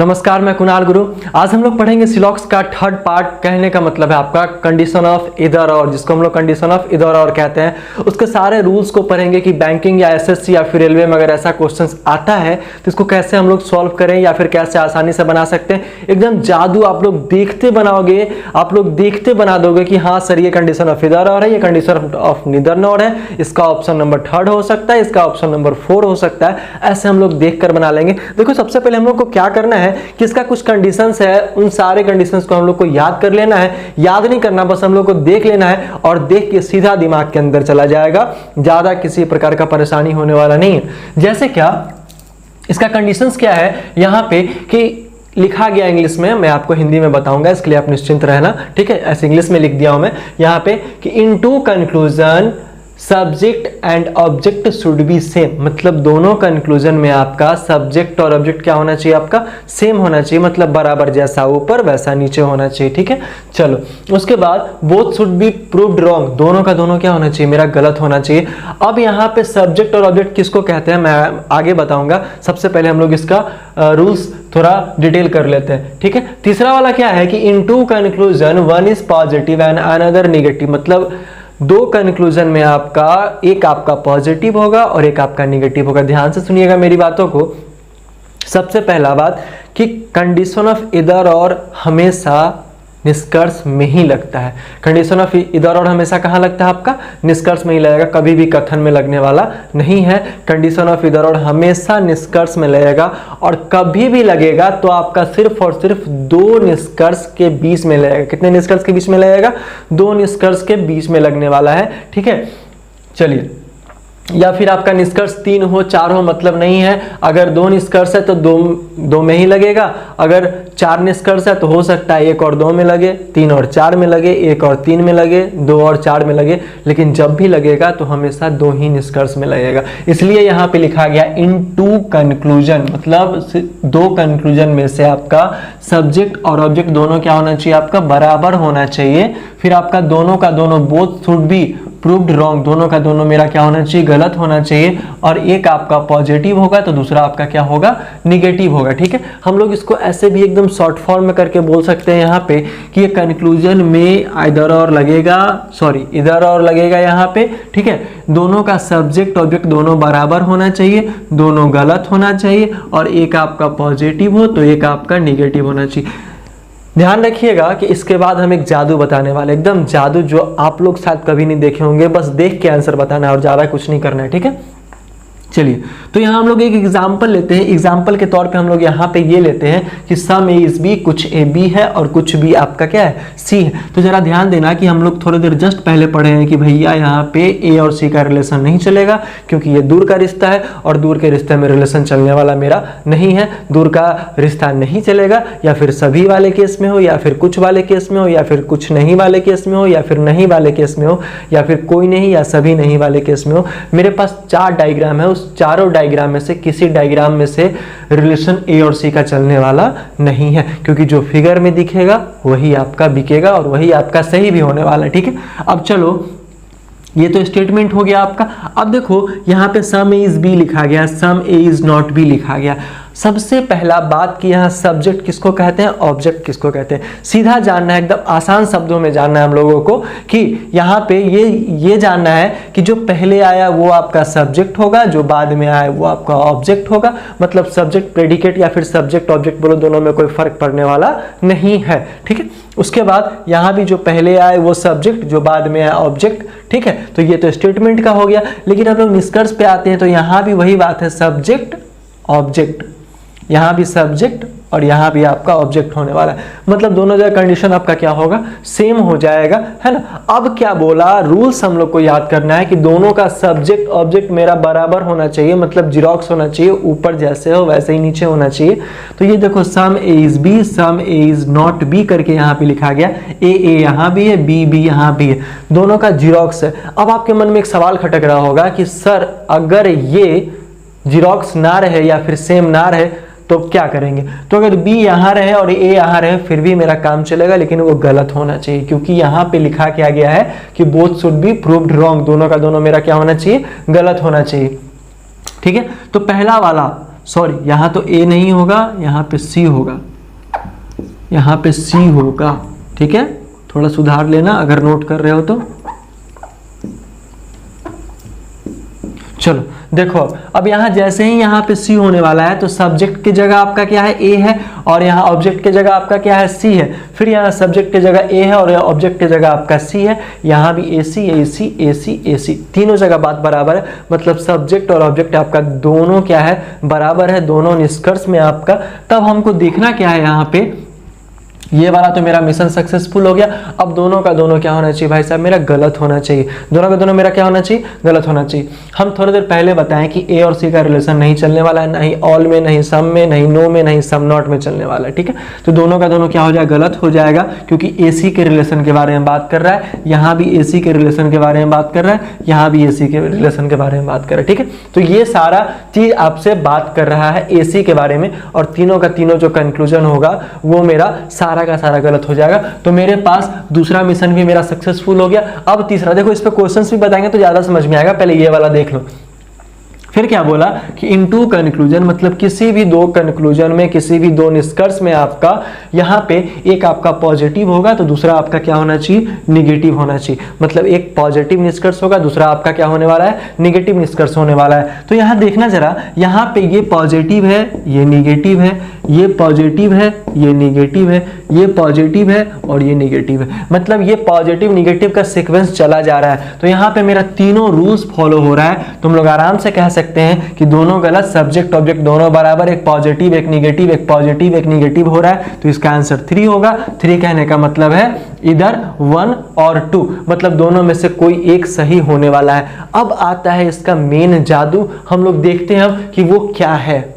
नमस्कार, मैं कुणाल गुरु। आज हम लोग पढ़ेंगे सिलॉक्स का थर्ड पार्ट। कहने का मतलब है आपका कंडीशन ऑफ इधर और, जिसको हम लोग कंडीशन ऑफ इधर और कहते हैं। उसके सारे रूल्स को पढ़ेंगे कि बैंकिंग या एसएससी या फिर रेलवे में अगर ऐसा क्वेश्चंस आता है तो इसको कैसे हम लोग सॉल्व करें या फिर कैसे आसानी से बना सकते हैं। एकदम जादू, आप लोग देखते बनाओगे, आप लोग देखते बना दोगे कि हाँ सर ये कंडीशन ऑफ इधर और है, ये कंडीशन ऑफ निदर नॉर है, इसका ऑप्शन नंबर थर्ड हो सकता है, इसका ऑप्शन नंबर 4 हो सकता है। ऐसे हम लोग देख कर बना लेंगे। देखो सबसे पहले हम लोग को क्या करना है कि इसका कुछ कंडीशंस है, उन सारे कंडीशंस को हम लोग को याद कर लेना है। याद नहीं करना, बस हम लोग को देख लेना है और देख के सीधा दिमाग के अंदर चला जाएगा। ज्यादा किसी प्रकार का परेशानी होने वाला नहीं है। जैसे क्या इसका कंडीशंस क्या है यहाँ पे कि लिखा गया इंग्लिश में, मैं आपको हिंदी में बताऊंगा, इसके लिए आप निश्चिंत रहना, ठीक है। ऐसे इंग्लिश में लिख दिया हूं मैं यहाँ पे कि in two conclusion subject and object should be same. मतलब दोनों कंक्लूजन में आपका सब्जेक्ट और ऑब्जेक्ट क्या होना चाहिए, आपका सेम होना चाहिए, मतलब बराबर, जैसा ऊपर वैसा नीचे होना चाहिए, ठीक है। चलो उसके बाद both should be proved wrong, दोनों का दोनों क्या होना चाहिए, मेरा गलत होना चाहिए। अब यहाँ पे सब्जेक्ट और ऑब्जेक्ट किसको कहते हैं मैं आगे बताऊंगा। सबसे पहले हम लोग इसका रूल्स थोड़ा डिटेल कर लेते हैं, ठीक है। तीसरा वाला क्या है कि in two conclusion one is positive and another negative. मतलब दो कंक्लूजन में आपका एक आपका पॉजिटिव होगा और एक आपका नेगेटिव होगा। ध्यान से सुनिएगा मेरी बातों को। सबसे पहला बात कि कंडीशन ऑफ इधर और हमेशा निष्कर्ष में ही लगता है। कंडीशन ऑफ इधर और हमेशा कहां लगता है, आपका निष्कर्ष में ही लगेगा, कभी भी कथन में लगने वाला नहीं है। कंडीशन ऑफ इधर और हमेशा निष्कर्ष में लगेगा और कभी भी लगेगा तो आपका सिर्फ और सिर्फ दो निष्कर्ष के बीच में लगेगा। कितने निष्कर्ष के बीच में लगेगा, दो निष्कर्ष के बीच में लगने वाला है, ठीक है। चलिए, या फिर आपका निष्कर्ष 3 हो 4 हो मतलब नहीं है। अगर दो निष्कर्ष है तो दो में ही लगेगा, अगर 4 निष्कर्ष है तो हो सकता है 1 और 2 में लगे, 3 और 4 में लगे, 1 और 3 में लगे, 2 और 4 में लगे, लेकिन जब भी लगेगा तो हमेशा 2 ही निष्कर्ष में लगेगा। इसलिए यहाँ पे लिखा गया इन टू कंक्लूजन, मतलब दो कंक्लूजन में से आपका सब्जेक्ट और ऑब्जेक्ट दोनों क्या होना चाहिए, आपका बराबर होना चाहिए। फिर आपका दोनों का दोनों both should be proved wrong, दोनों का दोनों मेरा क्या होना चाहिए, गलत होना चाहिए। और एक आपका पॉजिटिव होगा तो दूसरा आपका क्या होगा, निगेटिव होगा, ठीक है। हम लोग इसको ऐसे भी एकदम शॉर्ट फॉर्म में करके बोल सकते हैं यहाँ पे कि ये कंक्लूजन में इधर और लगेगा, सॉरी इधर और लगेगा यहाँ पे, ठीक है। दोनों का सब्जेक्ट ऑब्जेक्ट दोनों बराबर होना चाहिए, दोनों गलत होना चाहिए और एक आपका पॉजिटिव हो तो एक आपका निगेटिव होना चाहिए। ध्यान रखिएगा कि इसके बाद हम एक जादू बताने वाले, एकदम जादू जो आप लोग शायद कभी नहीं देखे होंगे। बस देख के आंसर बताना है और ज्यादा कुछ नहीं करना है, ठीक है। चलिए, तो यहाँ हम लोग एक एग्जाम्पल लेते हैं। एग्जाम्पल के तौर पे हम लोग यहाँ पे ये लेते हैं कि सम ए इज बी, कुछ ए बी है और कुछ बी आपका क्या है, सी है। तो जरा ध्यान देना कि हम लोग थोड़ी देर जस्ट पहले पढ़े हैं कि भैया यहाँ पे ए और सी का रिलेशन नहीं चलेगा, क्योंकि ये दूर का रिश्ता है और दूर के रिश्ते में रिलेशन चलने वाला मेरा नहीं है। दूर का रिश्ता नहीं चलेगा, या फिर सभी वाले केस में हो, या फिर कुछ वाले केस में हो, या फिर कुछ नहीं वाले केस में हो, या फिर नहीं वाले केस में हो, या फिर कोई नहीं या सभी नहीं वाले केस में हो। मेरे पास 4 डायग्राम है, चारों डायग्राम में से किसी डायग्राम में से रिलेशन ए और सी का चलने वाला नहीं है, क्योंकि जो फिगर में दिखेगा वही आपका बिकेगा और वही आपका सही भी होने वाला है, ठीक है। अब चलो, ये तो स्टेटमेंट हो गया आपका। अब देखो यहाँ पे सम ए इज बी लिखा गया, सम ए इज नॉट बी लिखा गया। सबसे पहला बात कि यहाँ सब्जेक्ट किसको कहते हैं, ऑब्जेक्ट किसको कहते हैं, सीधा जानना है, एकदम आसान शब्दों में जानना है हम लोगों को कि यहाँ पे ये जानना है कि जो पहले आया वो आपका सब्जेक्ट होगा, जो बाद में आया वो आपका ऑब्जेक्ट होगा। मतलब सब्जेक्ट प्रेडिकेट या फिर सब्जेक्ट ऑब्जेक्ट बोलो, दोनों में कोई फर्क पड़ने वाला नहीं है, ठीक है। उसके बाद यहाँ भी जो पहले आए वो सब्जेक्ट, जो बाद में आया ऑब्जेक्ट, ठीक है। तो ये तो स्टेटमेंट का हो गया। लेकिन हम लोग निष्कर्ष पे आते हैं तो यहाँ भी वही बात है, सब्जेक्ट ऑब्जेक्ट, यहाँ भी सब्जेक्ट और यहाँ भी आपका ऑब्जेक्ट होने वाला है। मतलब दोनों जगह कंडीशन आपका क्या होगा, सेम हो जाएगा, है ना। अब क्या बोला, रूल्स हम लोग को याद करना है कि दोनों का सब्जेक्ट ऑब्जेक्ट मेरा बराबर होना चाहिए, मतलब जीरोक्स होना चाहिए, ऊपर जैसे हो वैसे ही नीचे होना चाहिए। तो ये देखो some A is B, some A is not B करके यहाँ पे लिखा गया। ए यहाँ भी है, बी यहाँ भी है, दोनों का जीरोक्स है। अब आपके मन में एक सवाल खटक रहा होगा कि सर अगर ये जीरोक्स ना रहे या फिर सेम ना रहे तो क्या करेंगे। तो अगर B यहाँ रहे और A यहाँ रहे फिर भी मेरा काम चलेगा, लेकिन वो गलत होना चाहिए, क्योंकि यहाँ पे लिखा क्या गया है कि both should be proved wrong, दोनों का दोनों मेरा क्या होना चाहिए, गलत होना चाहिए, ठीक है। तो पहला वाला सॉरी यहाँ तो ए नहीं होगा, यहाँ पे सी होगा, यहाँ पे सी होगा, ठीक है, थोड़ा सुधार लेना अगर नोट कर रहे हो तो। चलो देखो अब यहाँ जैसे ही यहाँ पे सी होने वाला है तो सब्जेक्ट की जगह आपका क्या है, ए है, और यहाँ ऑब्जेक्ट की जगह आपका क्या है, सी है। फिर यहाँ सब्जेक्ट की जगह ए है और ऑब्जेक्ट की जगह आपका सी है। यहाँ भी ए सी ए सी ए सी ए सी, तीनों जगह बात बराबर है, मतलब सब्जेक्ट और ऑब्जेक्ट आपका दोनों क्या है, बराबर है, दोनों निष्कर्ष में आपका। तब हमको देखना क्या है, यहाँ पे ये वाला तो मेरा मिशन सक्सेसफुल हो गया। अब दोनों का दोनों क्या होना चाहिए भाई साहब, मेरा गलत होना चाहिए। दोनों का दोनों मेरा क्या होना चाहिए, गलत होना चाहिए। हम थोड़ी देर पहले बताएं कि ए और सी का रिलेशन नहीं चलने वाला है, नहीं ऑल में, नहीं सम में, नहीं नो में, नहीं सम नॉट में चलने वाला है, ठीक है। तो दोनों का दोनों क्या हो जाएगा, गलत हो जाएगा, क्योंकि ए सी के रिलेशन के बारे में बात कर रहा है, यहाँ भी ए सी के रिलेशन के बारे में बात कर रहा है, यहाँ भी ए सी के रिलेशन के बारे में बात कर रहा है, ठीक है। तो ये सारा चीज आपसे बात कर रहा है ए सी के बारे में, और तीनों का तीनों जो कंक्लूजन होगा वो मेरा सारा का सारा गलत हो जाएगा। तो मेरे पास दूसरा मिशन भी मेरा सक्सेसफुल हो गया। अब तीसरा देखो, इस पे क्वेश्चंस भी बताएंगे तो ज्यादा समझ में आएगा, पहले ये वाला देख लो। फिर क्या बोला कि इन टू कंक्लूजन, मतलब किसी भी दो कंक्लूजन में, किसी भी दो निष्कर्ष में आपका यहाँ पे एक आपका पॉजिटिव होगा तो दूसरा आपका क्या होना चाहिए, निगेटिव होना चाहिए। मतलब एक पॉजिटिव निष्कर्ष होगा, दूसरा आपका क्या होने वाला है, निगेटिव निष्कर्ष होने वाला है। तो यहाँ देखना जरा, यहाँ पे ये पॉजिटिव है, ये निगेटिव है, ये पॉजिटिव है, ये निगेटिव है, ये पॉजिटिव है और ये निगेटिव है। मतलब ये पॉजिटिव निगेटिव का सीक्वेंस चला जा रहा है। तो यहाँ पे मेरा तीनों रूल्स फॉलो हो रहा है। तुम लोग आराम से कह सकते हैं कि दोनों गलत, सब्जेक्ट ऑब्जेक्ट दोनों बराबर, एक पॉजिटिव एक निगेटिव, एक पॉजिटिव एक निगेटिव हो रहा है। तो इसका आंसर 3 होगा। 3 कहने का मतलब है इधर 1 और 2, मतलब दोनों में से कोई एक सही होने वाला है। अब आता है इसका मेन जादू, हम लोग देखते हैं अब कि वो क्या है।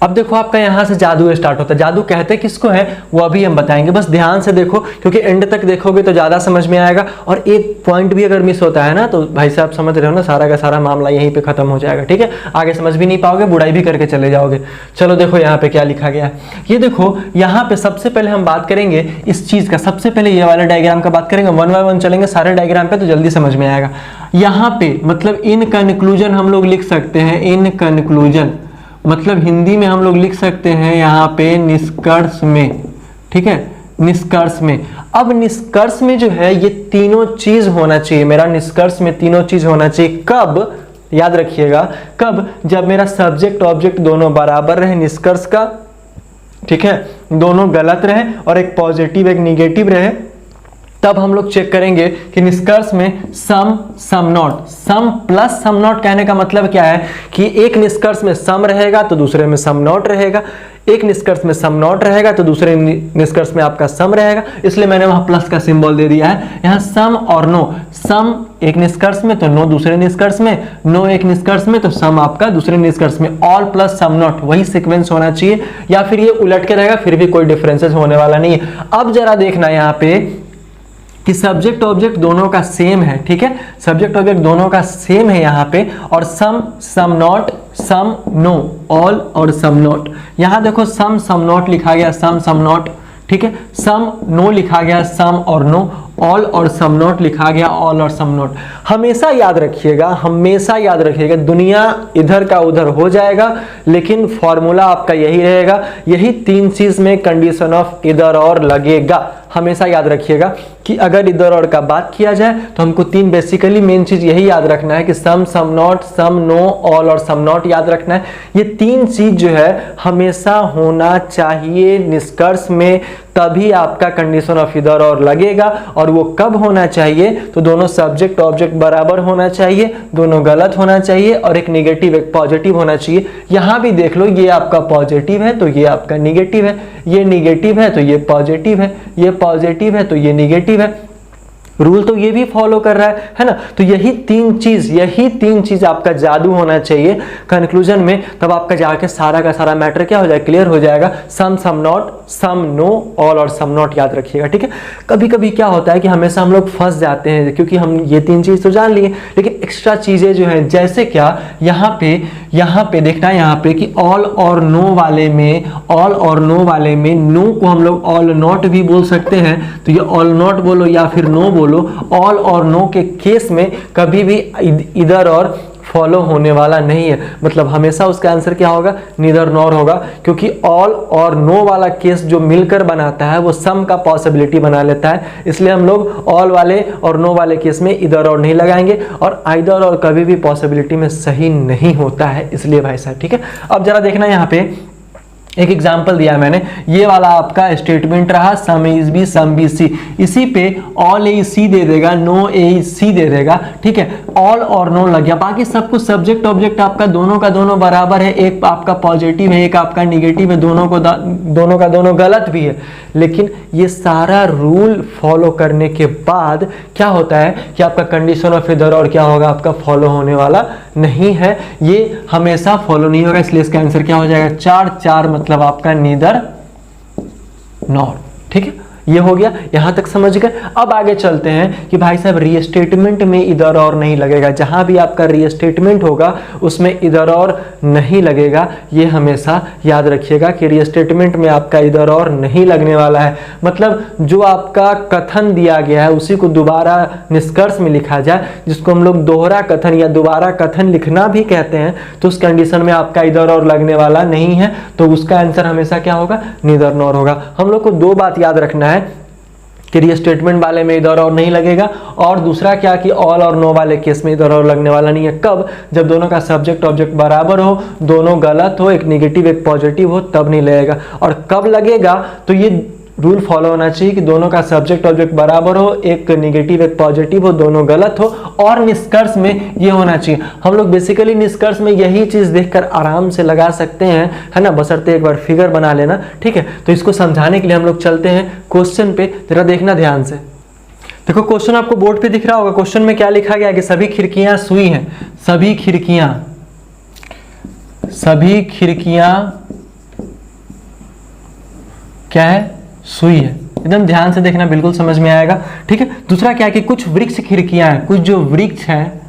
अब देखो आपका यहां से जादू स्टार्ट होता है। जादू कहते किसको है वो अभी हम बताएंगे, बस ध्यान से देखो, क्योंकि एंड तक देखोगे तो ज्यादा समझ में आएगा। और एक पॉइंट भी अगर मिस होता है ना तो भाई साहब समझ रहे हो ना, सारा का सारा मामला यहीं पे खत्म हो जाएगा, ठीक है। आगे समझ भी नहीं पाओगे, बुराई भी करके चले जाओगे। चलो देखो यहाँ पे क्या लिखा गया है। ये देखो यहाँ पे सबसे पहले हम बात करेंगे इस चीज का, सबसे पहले ये वाले डायग्राम का बात करेंगे, 1 बाय 1 चलेंगे सारे डायग्राम पे तो जल्दी समझ में आएगा। यहाँ पे मतलब इन कंक्लूजन हम लोग लिख सकते हैं, इन कंक्लूजन मतलब हिंदी में हम लोग लिख सकते हैं यहाँ पे निष्कर्ष में, ठीक है, निष्कर्ष में। अब निष्कर्ष में जो है ये तीनों चीज होना चाहिए, मेरा निष्कर्ष में तीनों चीज होना चाहिए। कब, याद रखिएगा, कब, जब मेरा सब्जेक्ट ऑब्जेक्ट दोनों बराबर रहे निष्कर्ष का, ठीक है, दोनों गलत रहे और एक पॉजिटिव एक निगेटिव रहे, तब हम लोग चेक करेंगे कि निष्कर्ष में some some not, some plus some not कहने का मतलब क्या है कि एक निष्कर्ष में सम रहेगा तो दूसरे में सम नॉट रहेगा, एक निष्कर्ष में सम नॉट रहेगा तो दूसरे निष्कर्ष में आपका सम रहेगा, इसलिए मैंने वहां प्लस का सिंबल दे दिया है। यहाँ सम और नो, सम एक निष्कर्ष में तो नो दूसरे निष्कर्ष में, नो एक निष्कर्ष में तो सम आपका दूसरे निष्कर्ष में, ऑल प्लस सम नॉट, वही सीक्वेंस होना चाहिए। या फिर ये उलट के रहेगा फिर भी कोई डिफरेंसेस होने वाला नहीं है। अब जरा देखना यहाँ पे कि सब्जेक्ट ऑब्जेक्ट दोनों का सेम है, ठीक है, सब्जेक्ट ऑब्जेक्ट दोनों का सेम है यहाँ पे, और some some not, some no, all और सम नॉट। यहाँ देखो सम सम नॉट लिखा गया, सम सम नॉट, ठीक है, सम नो लिखा गया, सम और नो, ऑल और सम नॉट लिखा गया, ऑल और सम नॉट। हमेशा याद रखिएगा, हमेशा याद रखिएगा, दुनिया इधर का उधर हो जाएगा लेकिन फॉर्मूला आपका यही रहेगा, यही 3 चीज में कंडीशन ऑफ इधर और लगेगा। हमेशा याद रखिएगा कि अगर इधर और का बात किया जाए तो हमको 3 बेसिकली मेन चीज यही याद रखना है कि some some not, some no, all और सम नॉट याद रखना है। ये 3 चीज जो है हमेशा होना चाहिए निष्कर्ष में, तभी आपका कंडीशन ऑफ इधर और लगेगा। और वो कब होना चाहिए, तो दोनों सब्जेक्ट ऑब्जेक्ट बराबर होना चाहिए, दोनों गलत होना चाहिए और एक निगेटिव एक पॉजिटिव होना चाहिए। यहां भी देख लो, ये आपका पॉजिटिव है तो ये आपका निगेटिव है, ये निगेटिव है तो ये पॉजिटिव है, ये पॉजिटिव है तो ये निगेटिव है। रूल तो ये भी फॉलो कर रहा है ना। तो यही 3 चीज आपका जादू होना चाहिए कंक्लूजन में, तब आपका जाके सारा का सारा मैटर क्या हो जाएगा, क्लियर हो जाएगा। Some some not, some no, all और सम नॉट याद रखिएगा, ठीक है। कभी कभी क्या होता है कि हमेशा हम लोग फंस जाते हैं, क्योंकि हम ये 3 चीज तो जान लिए लेकिन एक्स्ट्रा चीजें जो है, जैसे क्या यहाँ पे देखना है यहाँ पे कि ऑल और नो वाले में, ऑल और नो वाले में नो को हम लोग ऑल नॉट भी बोल सकते हैं, तो ये ऑल नॉट बोलो या फिर नो बोलो। ऑल और नो के केस में कभी भी इधर और फॉलो होने वाला नहीं है। मतलब हमेशा उसका आंसर क्या होगा, नीदर नॉर होगा, क्योंकि ऑल और नो वाला केस जो मिलकर बनाता है वो सम का पॉसिबिलिटी बना लेता है। इसलिए हम लोग ऑल वाले और नो वाले केस में इधर और नहीं लगाएंगे, और आइदर और कभी भी पॉसिबिलिटी में सही नहीं होता है, इसलिए भाई साहब। ठीक है, अब जरा देखना यहाँ पे एक एग्जाम्पल दिया है मैंने, ये वाला आपका स्टेटमेंट रहा some is B some B C, इसी पे ऑल ए सी दे देगा, नो ए सी दे देगा। ठीक है, ऑल और नो लग गया, बाकी सब कुछ सब्जेक्ट ऑब्जेक्ट आपका दोनों का दोनों बराबर है, एक आपका पॉजिटिव है एक आपका निगेटिव है, दोनों का दोनों गलत भी है। लेकिन ये सारा रूल फॉलो करने के बाद क्या होता है कि आपका कंडीशन ऑफ इधर और क्या होगा, आपका फॉलो होने वाला नहीं है, ये हमेशा फॉलो नहीं होगा। इसलिए इसका आंसर क्या हो जाएगा, 4 मतलब आपका नीदर नॉर। ठीक है, ये हो गया, यहां तक समझ गए। अब आगे चलते हैं कि भाई साहब रीस्टेटमेंट में इधर और नहीं लगेगा, जहां भी आपका रीस्टेटमेंट होगा उसमें इधर और नहीं लगेगा। ये हमेशा याद रखिएगा कि रीस्टेटमेंट में आपका इधर और नहीं लगने वाला है। मतलब जो आपका कथन दिया गया है उसी को दोबारा निष्कर्ष में लिखा जाए, जिसको हम लोग दोहरा कथन या दोबारा कथन लिखना भी कहते हैं, तो उस कंडीशन में आपका इधर और लगने वाला नहीं है, तो उसका आंसर हमेशा क्या होगा, नीदर नॉर होगा। हम लोग को दो बात याद रखना है कि रीस्टेटमेंट वाले में इधर और नहीं लगेगा, और दूसरा क्या कि ऑल और नो वाले केस में इधर और लगने वाला नहीं है। कब, जब दोनों का सब्जेक्ट ऑब्जेक्ट बराबर हो, दोनों गलत हो, एक निगेटिव एक पॉजिटिव हो, तब नहीं लगेगा। और कब लगेगा, तो ये रूल फॉलो होना चाहिए कि दोनों का सब्जेक्ट ऑब्जेक्ट बराबर हो, एक निगेटिव एक पॉजिटिव हो, दोनों गलत हो, और निष्कर्ष में ये होना चाहिए। हम लोग बेसिकली निष्कर्ष में यही चीज देखकर आराम से लगा सकते हैं, है ना, बशर्ते एक बार फिगर बना लेना। ठीक है, तो इसको समझाने के लिए हम लोग चलते हैं क्वेश्चन पे, जरा देखना ध्यान से। देखो क्वेश्चन आपको बोर्ड पे दिख रहा होगा, क्वेश्चन में क्या लिखा गया है कि सभी खिड़कियां सुई हैं, सभी खिड़कियां क्या है, सुई है। एकदम ध्यान से देखना, बिल्कुल समझ में आएगा। ठीक है, दूसरा क्या है कि कुछ वृक्ष खिड़कियां हैं, कुछ जो वृक्ष हैं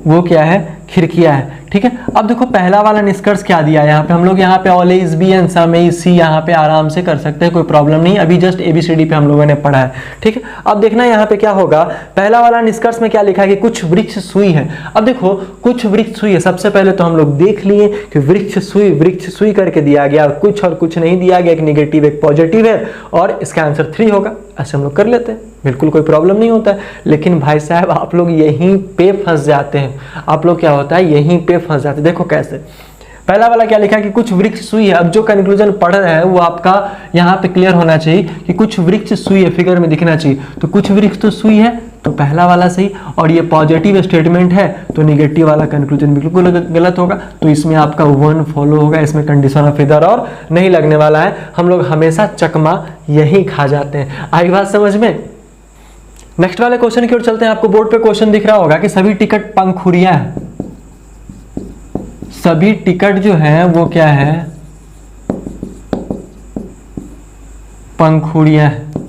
वो क्या है, खिड़कियां है। ठीक है, अब देखो पहला वाला निष्कर्ष क्या दिया है यहाँ पे, हम लोग यहाँ पे all is B and some is C यहाँ पे आराम से कर सकते हैं, कोई प्रॉब्लम नहीं। अभी जस्ट एबीसीडी पे हम लोगों ने पढ़ा है। ठीक है, अब देखना यहाँ पे क्या होगा, पहला वाला निष्कर्ष में क्या लिखा है कि कुछ वृक्ष सुई है। अब देखो कुछ वृक्ष सुई है, सबसे पहले तो हम लोग देख लिए कि वृक्ष सुई करके दिया गया, कुछ और कुछ नहीं दिया गया, एक निगेटिव एक पॉजिटिव है, और इसका आंसर 3 होगा। ऐसे हम लोग कर लेते हैं, बिल्कुल कोई प्रॉब्लम नहीं होता है। लेकिन भाई साहब आप लोग यहीं पे फंस जाते हैं, आप लोग क्या होता है यहीं पे फंस जाते हैं। देखो कैसे, पहला वाला क्या लिखा है कि कुछ वृक्ष सुई है। अब जो कंक्लूजन पढ़ रहे हैं वो आपका यहाँ पे क्लियर होना चाहिए कि कुछ वृक्ष सुई है, फिगर में दिखना चाहिए। तो कुछ वृक्ष तो सुई है, तो पहला वाला सही, और ये पॉजिटिव स्टेटमेंट है तो निगेटिव वाला कंक्लूजन बिल्कुल गलत होगा। तो इसमें आपका 1 फॉलो होगा, इसमें कंडीशन ऑफ इधर और नहीं लगने वाला है। हम लोग हमेशा चकमा यही खा जाते हैं। आई बात समझ में? नेक्स्ट वाले क्वेश्चन की ओर चलते हैं। आपको बोर्ड पे क्वेश्चन दिख रहा होगा कि सभी टिकट पंखुड़ियां हैं, सभी टिकट जो है वो क्या है, पंखुड़ियां है।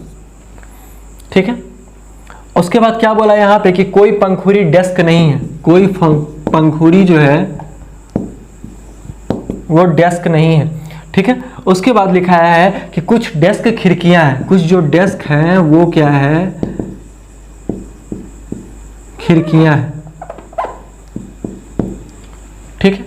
ठीक है, उसके बाद क्या बोला यहां पे कि कोई पंखुड़ी डेस्क नहीं है, कोई पंखुड़ी जो है वो डेस्क नहीं है। ठीक है, उसके बाद लिखा है कि कुछ डेस्क खिड़कियां हैं, कुछ जो डेस्क हैं वो क्या है, खिड़कियां हैं। ठीक है,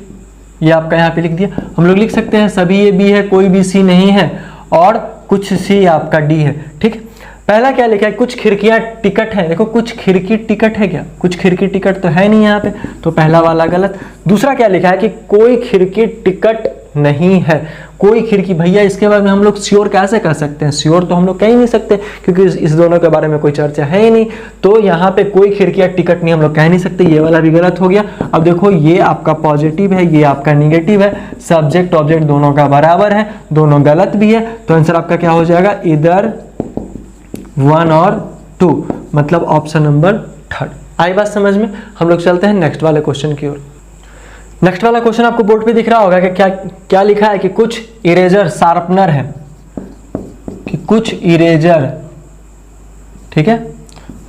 ये आपका यहां पे लिख दिया। हम लोग लिख सकते हैं सभी ये बी है, कोई भी सी नहीं है, और कुछ सी आपका डी है। ठीक है, पहला क्या लिखा है, कुछ खिड़कियां टिकट है। देखो कुछ खिड़की टिकट है क्या, कुछ खिड़की टिकट तो है नहीं यहाँ पे, तो पहला वाला गलत। दूसरा क्या लिखा है कि कोई खिड़की टिकट नहीं है, कोई खिड़की। भैया इसके बारे में हम लोग श्योर कैसे कर सकते हैं, श्योर तो हम लोग कह ही नहीं सकते क्योंकि इस दोनों के बारे में कोई चर्चा है ही नहीं। तो यहाँ पे कोई खिड़कियां टिकट नहीं हम लोग कह नहीं सकते, ये वाला भी गलत हो गया। अब देखो ये आपका पॉजिटिव है, ये आपका निगेटिव है, सब्जेक्ट ऑब्जेक्ट दोनों का बराबर है, दोनों गलत भी है, तो आंसर आपका क्या हो जाएगा, इधर 1 और 2, मतलब ऑप्शन नंबर 3। आई बात समझ में? हम लोग चलते हैं नेक्स्ट वाले क्वेश्चन की ओर। नेक्स्ट वाला क्वेश्चन आपको बोर्ड पे दिख रहा होगा कि क्या लिखा है कि कुछ इरेजर शार्पनर है, कि कुछ इरेजर, ठीक है,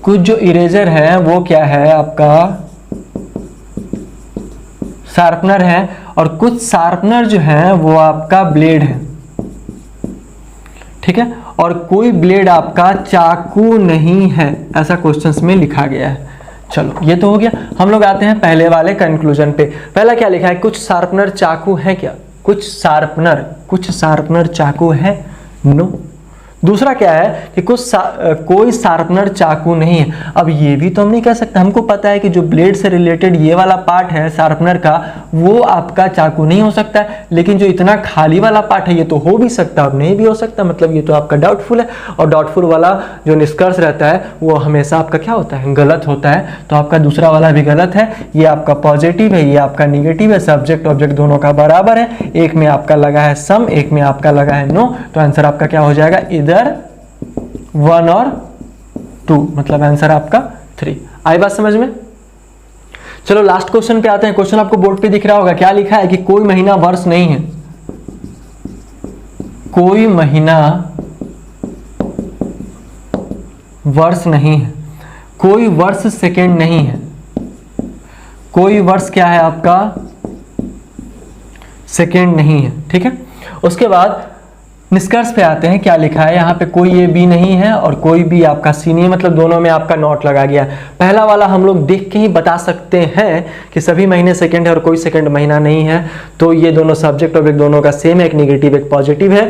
कुछ जो इरेजर है वो क्या है आपका शार्पनर है, और कुछ शार्पनर जो है वो आपका ब्लेड है। ठीक है, और कोई ब्लेड आपका चाकू नहीं है, ऐसा क्वेश्चंस में लिखा गया है। चलो ये तो हो गया। हम लोग आते हैं पहले वाले कंक्लूजन पे। पहला क्या लिखा है, कुछ शार्पनर चाकू है क्या? कुछ शार्पनर चाकू है? नो। दूसरा क्या है कि कोई शार्पनर चाकू नहीं है। अब ये भी तो हम नहीं कह सकते, हमको पता है कि जो ब्लेड से रिलेटेड ये वाला पार्ट है शार्पनर का, वो आपका चाकू नहीं हो सकता है, लेकिन जो इतना खाली वाला पार्ट है ये तो हो भी सकता है, अब नहीं भी हो सकता। मतलब ये तो आपका डाउटफुल है, और डाउटफुल वाला जो निष्कर्ष रहता है वो हमेशा आपका क्या होता है, गलत होता है। तो आपका दूसरा वाला भी गलत है, ये आपका पॉजिटिव है, ये आपका निगेटिव है। सब्जेक्ट ऑब्जेक्ट दोनों का बराबर है, एक में आपका लगा है सम, एक में आपका लगा है नो। तो आंसर आपका क्या हो जाएगा, इधर 1 और 2, मतलब आंसर आपका 3। आई बात समझ में? चलो लास्ट क्वेश्चन पे आते हैं। क्वेश्चन आपको बोर्ड पे दिख रहा होगा, क्या लिखा है कि कोई महीना वर्ष नहीं है। कोई महीना वर्ष नहीं है, कोई वर्ष सेकेंड नहीं है, कोई वर्ष क्या है आपका, सेकेंड नहीं है। ठीक है, उसके बाद निष्कर्ष पे आते हैं। क्या लिखा है यहाँ पे, कोई ए बी नहीं है और कोई भी आपका सी नहीं है, मतलब दोनों में आपका नॉट लगा गया। पहला वाला हम लोग देख के ही बता सकते हैं कि सभी महीने सेकंड है और कोई सेकंड महीना नहीं है। तो ये दोनों सब्जेक्ट ऑब्जेक्ट दोनों का सेम है, एक निगेटिव एक पॉजिटिव है,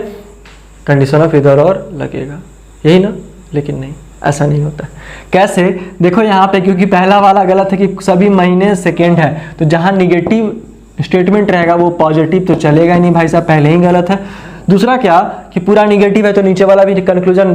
कंडीशन ऑफ इधर और लगेगा, यही ना? लेकिन नहीं, ऐसा नहीं होता। कैसे, देखो यहाँ पे, क्योंकि पहला वाला गलत है कि सभी महीने सेकेंड है, तो जहाँ निगेटिव स्टेटमेंट रहेगा वो पॉजिटिव तो चलेगा ही नहीं भाई साहब, पहले ही गलत है। दूसरा क्या कि पूरा निगेटिव है, तो नीचे वाला भी कंक्लूजन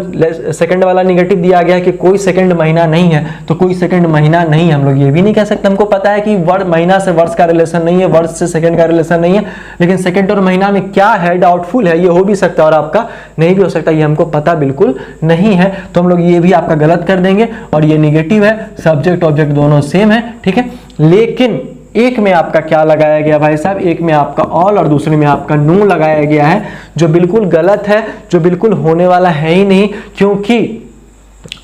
सेकंड वाला निगेटिव दिया गया है कि कोई सेकंड महीना नहीं है, तो कोई सेकंड महीना नहीं है। हम लोग ये भी नहीं कह सकते, हमको पता है कि महीना से वर्ष का रिलेशन नहीं है, वर्ष से सेकंड का रिलेशन नहीं है, लेकिन सेकंड और महीना में क्या है, डाउटफुल है, ये हो भी सकता है और आपका नहीं भी हो सकता, ये हमको पता बिल्कुल नहीं है। तो हम लोग ये भी आपका गलत कर देंगे। और ये निगेटिव है, सब्जेक्ट ऑब्जेक्ट दोनों सेम है, ठीक है। लेकिन एक में आपका क्या लगाया गया भाई साहब, एक में आपका ऑल और दूसरे में आपका नो लगाया गया है, जो बिल्कुल गलत है, जो बिल्कुल होने वाला है ही नहीं। क्योंकि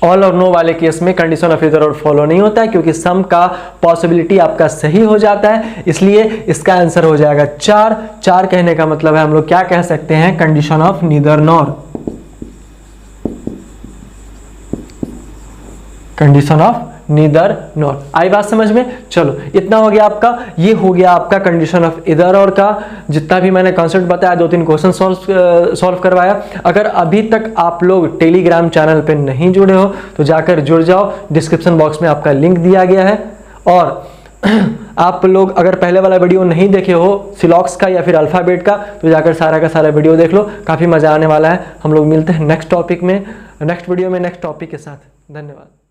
ऑल और नो वाले केस में कंडीशन ऑफ इधर और फॉलो नहीं होता है, क्योंकि सम का पॉसिबिलिटी आपका सही हो जाता है, इसलिए इसका आंसर हो जाएगा 4। 4 कहने का मतलब है हम लोग क्या कह सकते हैं, condition of neither nor, condition of neither nor. आई बात समझ में? चलो इतना हो गया आपका, ये हो गया आपका कंडीशन ऑफ इधर और का। जितना भी मैंने कॉन्सेप्ट बताया, 2-3 क्वेश्चन सॉल्व करवाया। अगर अभी तक आप लोग टेलीग्राम चैनल पे नहीं जुड़े हो तो जाकर जुड़ जाओ, डिस्क्रिप्शन बॉक्स में आपका लिंक दिया गया है। और आप लोग अगर पहले वाला वीडियो नहीं देखे हो सिलॉक्स का या फिर अल्फाबेट का, तो जाकर सारा का सारा वीडियो देख लो, काफ़ी मज़ा आने वाला है। हम लोग मिलते हैं नेक्स्ट टॉपिक में, नेक्स्ट वीडियो में नेक्स्ट टॉपिक के साथ। धन्यवाद।